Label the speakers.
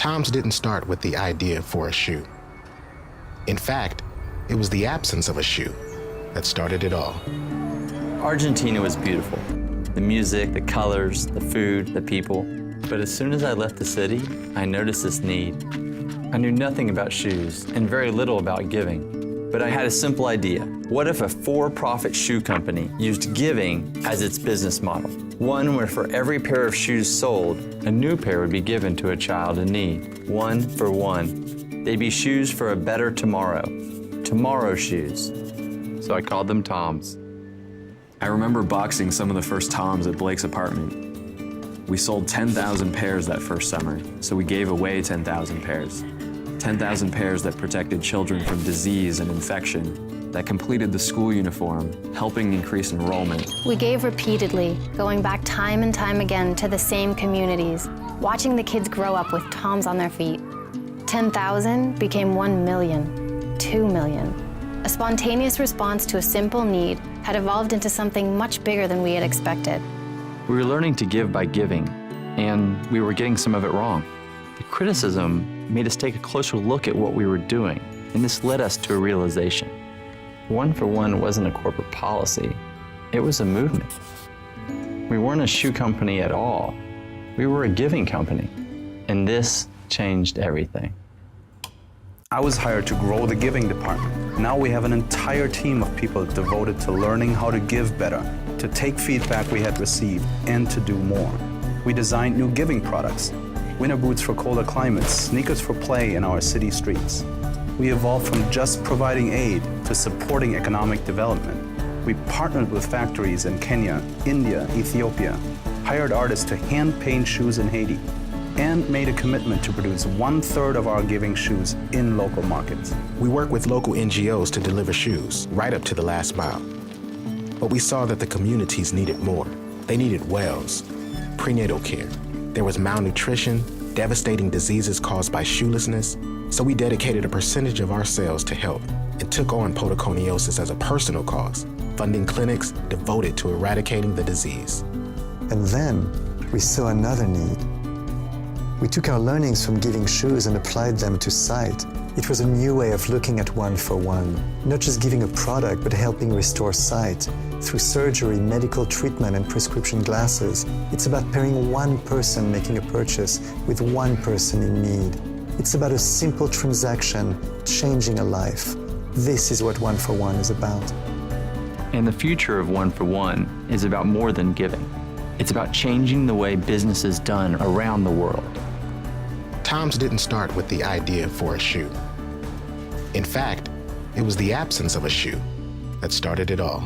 Speaker 1: Tom's didn't start with the idea for a shoe. In fact, it was the absence of a shoe that started it all.
Speaker 2: Argentina was beautiful. The music, the colors, the food, the people. But as soon as I left the city, I noticed this need. I knew nothing about shoes and very little about giving. But I had a simple idea. What if a for-profit shoe company used giving as its business model? One where for every pair of shoes sold, a new pair would be given to a child in need. One for one. They'd be shoes for a better tomorrow. Tomorrow shoes. So I called them Toms.
Speaker 3: I remember boxing some of the first Toms at Blake's apartment. We sold 10,000 pairs that first summer, so we gave away 10,000 pairs. 10,000 pairs that protected children from disease and infection, that completed the school uniform, helping increase enrollment.
Speaker 4: We gave repeatedly, going back time and time again to the same communities, watching the kids grow up with Toms on their feet. 10,000 became 1 million, 2 million. A spontaneous response to a simple need had evolved into something much bigger than we had expected.
Speaker 2: We were learning to give by giving, and we were getting some of it wrong. The criticism made us take a closer look at what we were doing, and this led us to a realization. One for One wasn't a corporate policy, it was a movement. We weren't a shoe company at all. We were a giving company, and this changed everything.
Speaker 5: I was hired to grow the giving department. Now we have an entire team of people devoted to learning how to give better, to take feedback we had received, and to do more. We designed new giving products, winter boots for colder climates, sneakers for play in our city streets. We evolved from just providing aid to supporting economic development. We partnered with factories in Kenya, India, Ethiopia, hired artists to hand paint shoes in Haiti, and made a commitment to produce 1/3 of our giving shoes in local markets.
Speaker 1: We work with local NGOs to deliver shoes right up to the last mile. But we saw that the communities needed more. They needed wells, prenatal care. There was malnutrition, devastating diseases caused by shoelessness. So we dedicated a percentage of our sales to help and took on podoconiosis as a personal cause, funding clinics devoted to eradicating the disease.
Speaker 6: And then we saw another need. We took our learnings from giving shoes and applied them to sight. It was a new way of looking at One for One, not just giving a product, but helping restore sight through surgery, medical treatment, and prescription glasses. It's about pairing one person making a purchase with one person in need. It's about a simple transaction changing a life. This is what One for One is about.
Speaker 2: And the future of One for One is about more than giving. It's about changing the way business is done around the world.
Speaker 1: Tom's didn't start with the idea for a shoe. In fact, it was the absence of a shoe that started it all.